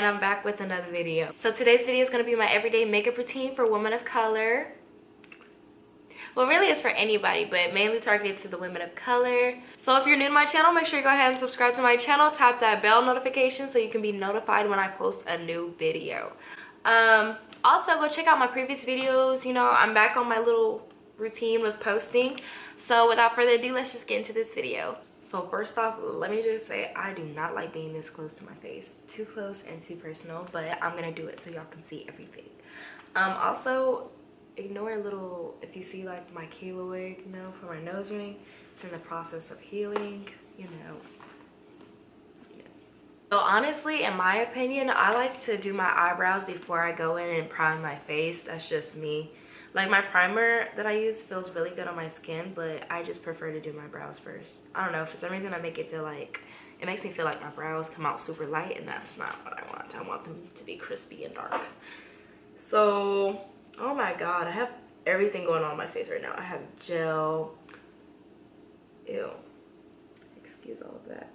I'm back with another video. So today's video is going to be my everyday makeup routine for women of color. Well, really it's for anybody, but mainly targeted to the women of color. So if you're new to my channel, make sure you go ahead and subscribe to my channel. Tap that bell notification so you can be notified when I post a new video. Also, go check out my previous videos. You know, I'm back on my little routine with posting. So without further ado, let's just get into this video. So first off, let me just say I do not like being this close to my face. Too close and too personal, but I'm gonna do it so y'all can see everything. Also, ignore a little if you see like my keloid, you know, for my nose ring. It's in the process of healing, you know. Yeah. So honestly, in my opinion, I like to do my eyebrows before I go in and prime my face. That's just me. Like, my primer that I use feels really good on my skin, but I just prefer to do my brows first. I don't know, for some reason it makes me feel like my brows come out super light, and that's not what I want. I want them to be crispy and dark. So, oh my god, I have everything going on my face right now. I have gel. Ew. Excuse all of that.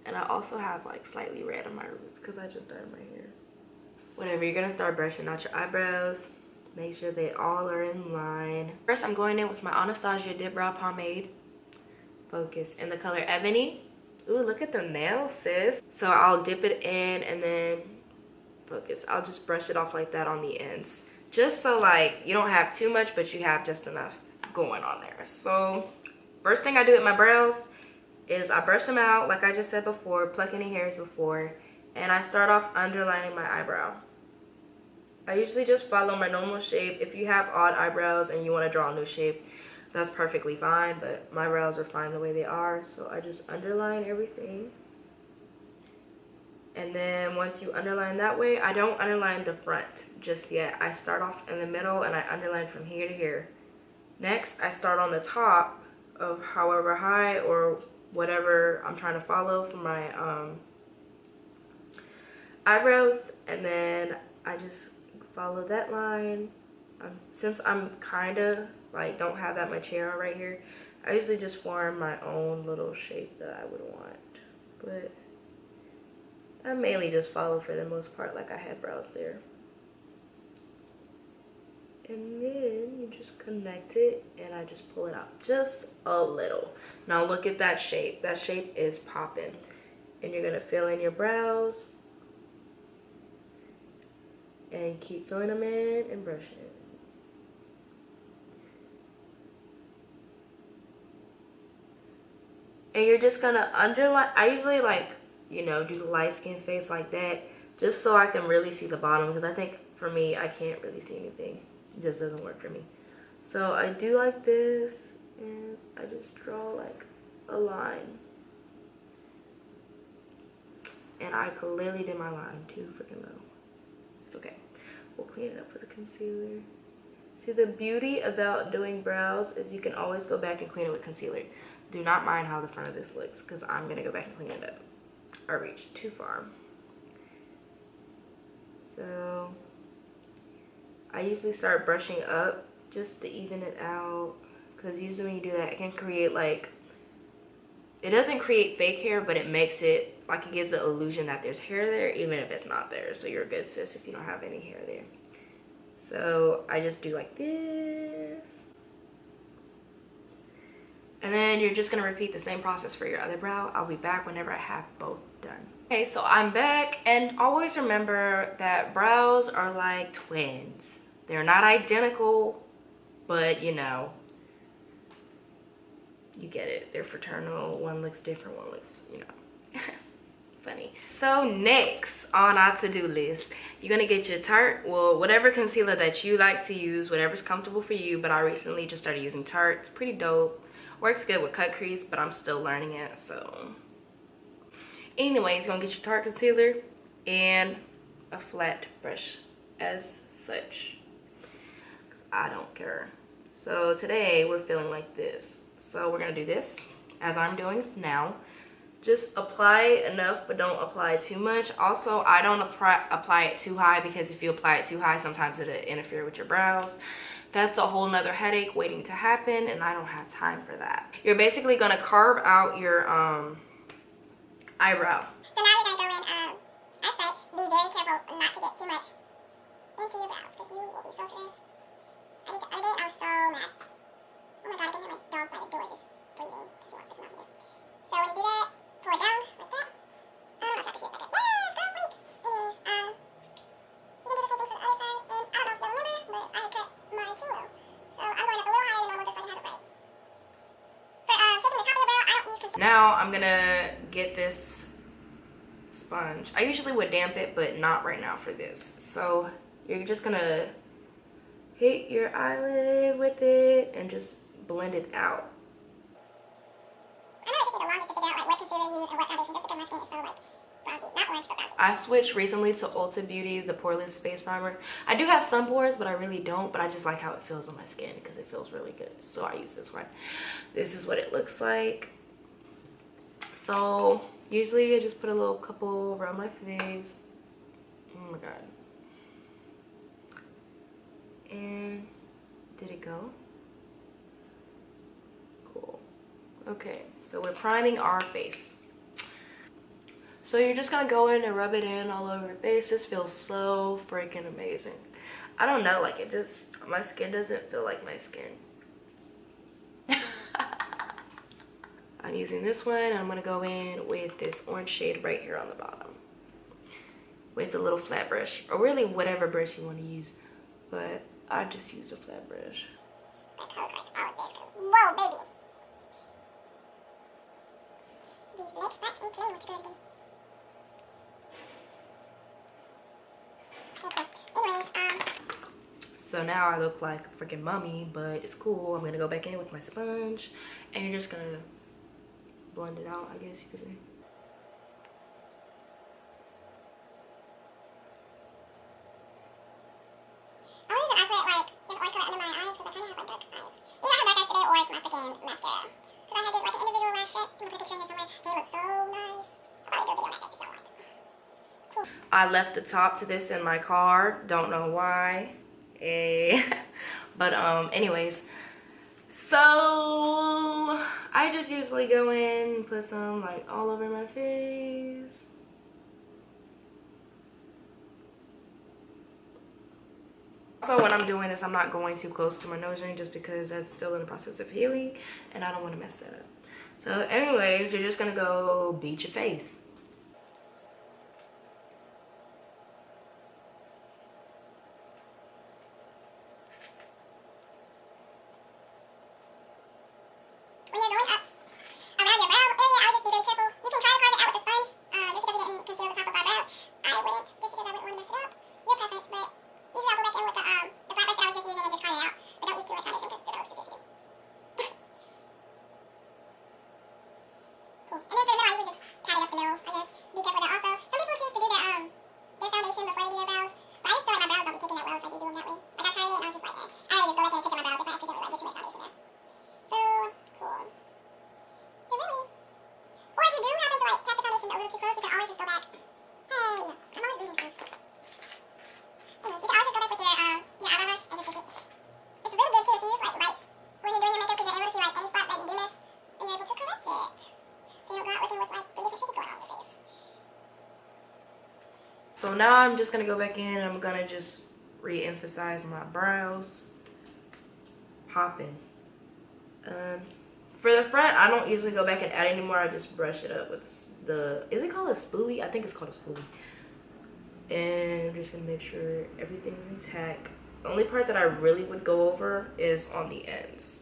And I also have like slightly red on my roots because I just dyed my hair. Whatever, you're gonna start brushing out your eyebrows. Make sure they all are in line. First, I'm going in with my Anastasia Dip Brow Pomade. Focus. In the color Ebony. Ooh, look at the nails, sis. So I'll dip it in and then focus. I'll just brush it off like that on the ends. Just so like you don't have too much, but you have just enough going on there. So first thing I do with my brows is I brush them out like I just said before, pluck any hairs before, and I start off underlining my eyebrow. I usually just follow my normal shape. If you have odd eyebrows and you want to draw a new shape, that's perfectly fine, but my brows are fine the way they are. So I just underline everything. And then once you underline that way, I don't underline the front just yet. I start off in the middle and I underline from here to here. Next, I start on the top of however high or whatever I'm trying to follow for my eyebrows, and then I just follow that line. Since I'm kind of like don't have that much hair on right here, I usually just form my own little shape that I would want, but I mainly just follow for the most part like I had brows there. And then you just connect it and I just pull it out just a little. Now look at that shape. That shape is popping. And you're gonna fill in your brows and keep filling them in and brushing it. And you're just gonna underline. I usually like, you know, do the light skin face like that just so I can really see the bottom, because I think for me I can't really see anything. It just doesn't work for me. So I do like this and I just draw like a line. And I clearly did my line too freaking low. It's okay. We'll clean it up with a concealer. See, the beauty about doing brows is you can always go back and clean it with concealer. Do not mind how the front of this looks, because I'm going to go back and clean it up. I reached too far. So I usually start brushing up just to even it out, because usually when you do that, it can create like, it doesn't create fake hair, but it makes it like, it gives the illusion that there's hair there even if it's not there. So you're good, sis, if you don't have any hair there. So I just do like this, and then you're just gonna repeat the same process for your other brow. I'll be back whenever I have both done. Okay, so I'm back, and always remember that brows are like twins. They're not identical, but you know, you get it. They're fraternal. One looks different, one looks, you know, funny. So next on our to-do list, you're gonna get your Tarte, well, whatever concealer that you like to use, whatever's comfortable for you, but I recently just started using Tarte. It's pretty dope. Works good with cut crease, but I'm still learning it, so. Anyways, you're gonna get your Tarte concealer and a flat brush as such, because I don't care. So today we're feeling like this. So we're gonna do this as I'm doing this now. Just apply enough, but don't apply too much. Also, I don't apply it too high, because if you apply it too high, sometimes it'll interfere with your brows. That's a whole nother headache waiting to happen, and I don't have time for that. You're basically gonna carve out your eyebrow. So now you're gonna go in as such, much into your brows because you will be so stressed. I did the other day, I was so mad. Oh my god, I can hear my dog by the door just breathing because he wants to come out here. So when you do that, pull it down like that. I don't know if I can see it like that. Yes, girl, freak! Anyways, you can do the same thing for the other side. And I don't know if y'all remember, but I cut mine too low. So I'm going up a little higher than normal just so I can have it right. For shaping the top of your brow, I don't use concealer. Now I'm gonna get this sponge. I usually would damp it, but not right now for this. So you're just gonna hit your eyelid with it and just blend it out. I know it took me the longest to figure out like what concealer to use and what foundation just because my skin is so like bronzy. Not orange, but bronzy. I switched recently to Ulta Beauty, the poreless space primer. I do have some pores, but I really don't. But I just like how it feels on my skin because it feels really good. So I use this one. This is what it looks like. So usually I just put a little couple around my face. Oh my god. And did it go? Cool. Okay, so we're priming our face. So you're just gonna go in and rub it in all over your face. This feels so freaking amazing. I don't know, like it just, my skin doesn't feel like my skin. I'm using this one and I'm gonna go in with this orange shade right here on the bottom with a little flat brush, or really whatever brush you want to use, but I just use a flat brush. Whoa, baby. These lips match me play what you gonna do. Okay, cool. Anyways, So now I look like a freaking mummy, but it's cool. I'm gonna go back in with my sponge and you're just gonna blend it out, I guess you could say. only reason I put like this orange color under my eyes because I kind of have like dark eyes. Either I have dark eyes today or it's my freaking mascara. Because I had this like an individual lash set. I'm gonna put a picture in here somewhere. They look so nice. I'll probably do a video on that next if y'all want. Cool. I left the top to this in my car. Don't know why. But anyways. So I just usually go in and put some like all over my face. Also, when I'm doing this, I'm not going too close to my nose ring just because that's still in the process of healing and I don't want to mess that up. So anyways, you're just gonna go beat your face. When you're going up around your brow area, I would just be really careful. You can try to carve it out with a sponge, just because we didn't conceal the top of our brows. I wouldn't, just because I wouldn't want to mess it up. Your preference, but usually I'll go back in with the flat brush that I was just using and just carve it out. But don't use too much foundation because you're gonna look stupid if you do. Cool. And then for the middle, I usually just pat it up the middle, I guess. Be careful with that also. Some people choose to do their foundation before they do their brows, but I just feel like my brows don't be taking that well if I do them that way. Like I tried it and I was just like, I'd rather just go back in and touch up my brows if I accidentally like get too much foundation there. So cool. You're really. Or if you do happen to like tap the foundation a little too close, you can always just go back. Hey, I'm always losing stuff. Anyways, you can always just go back with your eyebrow brush and just shape it. It's really good too if you use like lights when you're doing your makeup because you're able to see like any spot that you do miss and you're able to correct it. So you don't go out looking with like 3 different shades going on your face. So now I'm just gonna go back in and I'm gonna just re-emphasize my brows. Popping. For the front, I don't usually go back and add anymore. I just brush it up with the, is it called a spoolie? I think it's called a spoolie. And I'm just gonna make sure everything's intact. The only part that I really would go over is on the ends.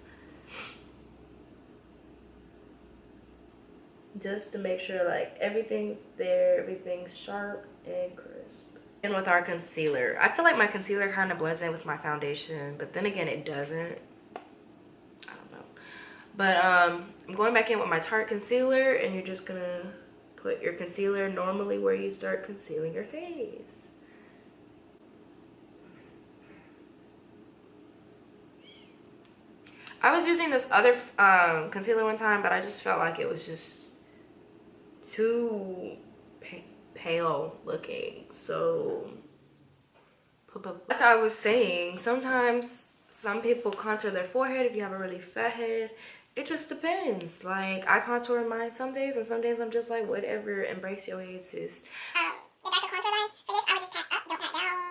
Just to make sure like everything's there, everything's sharp and crisp. And with our concealer, I feel like my concealer kind of blends in with my foundation, but then again it doesn't. I don't know. But I'm going back in with my Tarte concealer, and you're just gonna put your concealer normally where you start concealing your face. I was using this other concealer one time, but I just felt like it was just too pale looking. So like I was saying, sometimes some people contour their forehead if you have a really fat head. It just depends. Like I contour mine some days, and some days I'm just like whatever, embrace your hair, sis. The darker contour line, for this I would just pat up, don't pat down.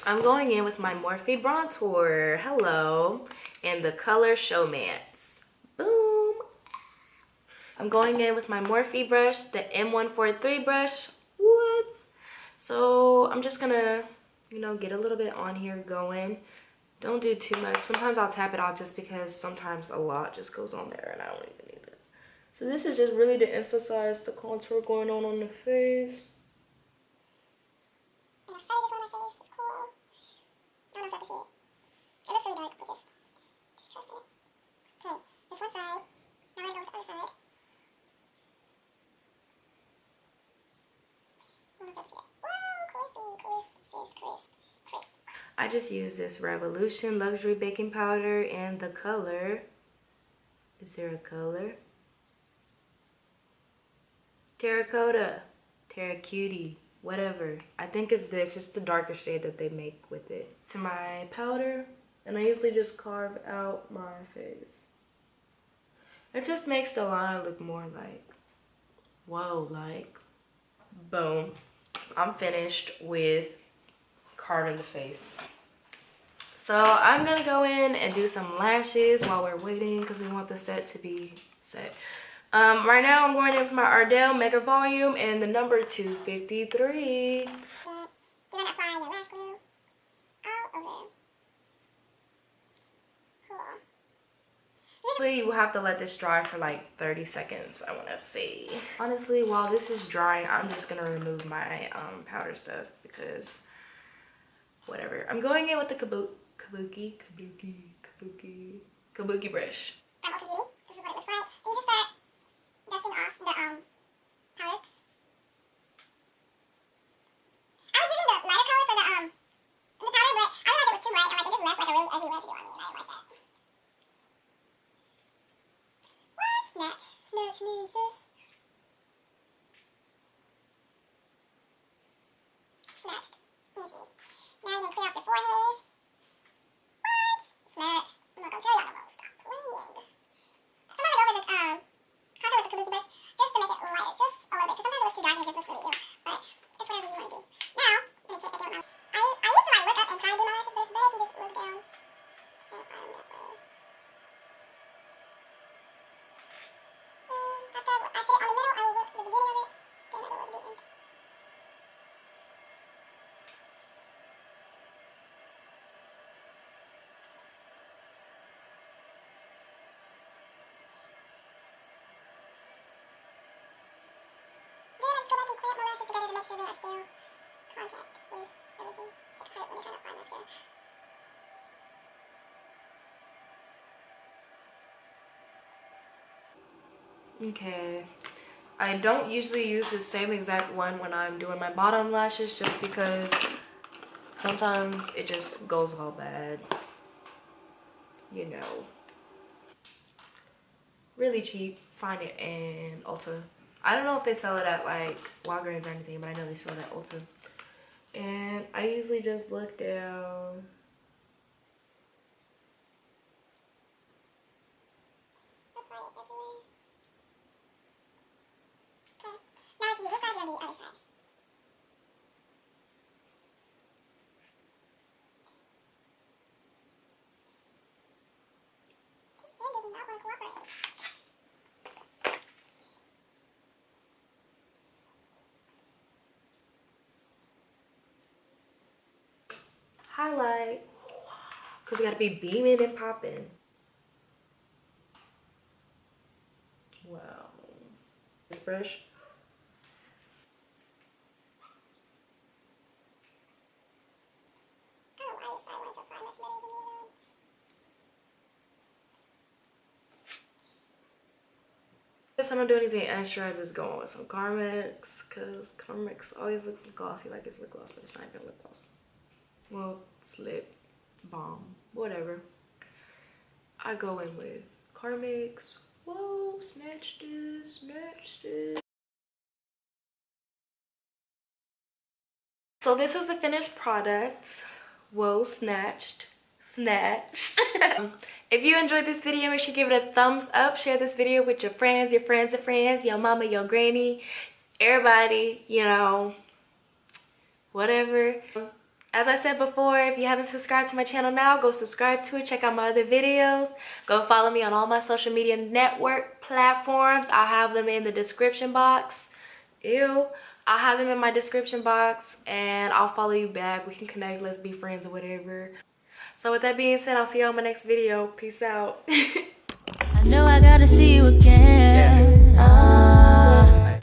I'm going in with my Morphe Brontour. Hello. And the color Showmance. Boom. I'm going in with my Morphe brush, the M143 brush. What? So I'm just gonna, you know, get a little bit on here going. Don't do too much. Sometimes I'll tap it off just because sometimes a lot just goes on there and I don't even need it. So this is just really to emphasize the contour going on the face. And the fade is on my face. It's cool. I don't know if y'all can see it. It looks really dark, but just trust it. Okay, this one side. Now I'm gonna go with the other side. I don't know if y'all can see it. Whoa, crispy, crisp, sis, crisp, crisp. I just use this Revolution Luxury Baking Powder and the color. Is there a color? Terracotta, Terracutie, whatever. I think it's this. It's the darker shade that they make with it. To my powder, and I usually just carve out my face. It just makes the line look more like, whoa, like, boom. I'm finished with carving the face. So I'm gonna go in and do some lashes while we're waiting because we want the set to be set. Right now I'm going in for my Ardell Mega Volume and the number 253. Then you're gonna apply your lash glue all over. Cool. Usually you will have to let this dry for like 30 seconds, I wanna see. Honestly, while this is drying, I'm just gonna remove my powder stuff because whatever. I'm going in with the kabuki brush. From Ulta Beauty, this is what it looks like. And you just start dusting off the powder. I was using the lighter color for the powder, but I realized it was too bright and like it just left like a really ugly residue on me, and I didn't like that. What? Snatch me, sis. Snatched. Easy. Now you're gonna clear out your forehead. What? Snatched. I'm not gonna tell y'all no more. Stop playing. Sometimes I go over the contour with the kabuki brush just to make it lighter, just a little bit, because sometimes it looks too dark and it just looks really ew. But it's whatever you want to do. Now, I'm gonna check again with my. I used to like look up and try and do my lashes, but it's better if you just look down and apply them that way. After I sit on the middle, I will work the beginning of it, then I will work the end. Then I just go back and clamp my lashes together to make sure they are still contact with everything. It hurt when you're trying to apply mascara. Okay. I don't usually use the same exact one when I'm doing my bottom lashes just because sometimes it just goes all bad. You know. Really cheap. Find it in Ulta. I don't know if they sell it at like Walgreens or anything, but I know they sell it at Ulta. And I usually just look down. Apply it everywhere. Okay. Now that you use this side, you're gonna do the other side. This pen does not want to cooperate. Highlight. Because we gotta be beaming and popping. Wow. This brush. I don't know why this side wants to apply much better than the other one. If I don't do anything extra, I just go on with some Carmex, because Carmex always looks glossy like it's lip gloss, but it's not even lip gloss. Well, it's lip balm, whatever. I go in with Carmex. Whoa, snatch this, snatch this. So this is the finished product. Whoa, snatched. Snatch. If you enjoyed this video, make sure you give it a thumbs up. Share this video with your friends of friends, your mama, your granny, everybody, you know, whatever. As I said before, if you haven't subscribed to my channel now, go subscribe to it. Check out my other videos. Go follow me on all my social media network platforms. I'll have them in the description box. Ew. I'll have them in my description box and I'll follow you back. We can connect. Let's be friends or whatever. So with that being said, I'll see you on my next video. Peace out. I know I gotta see you again.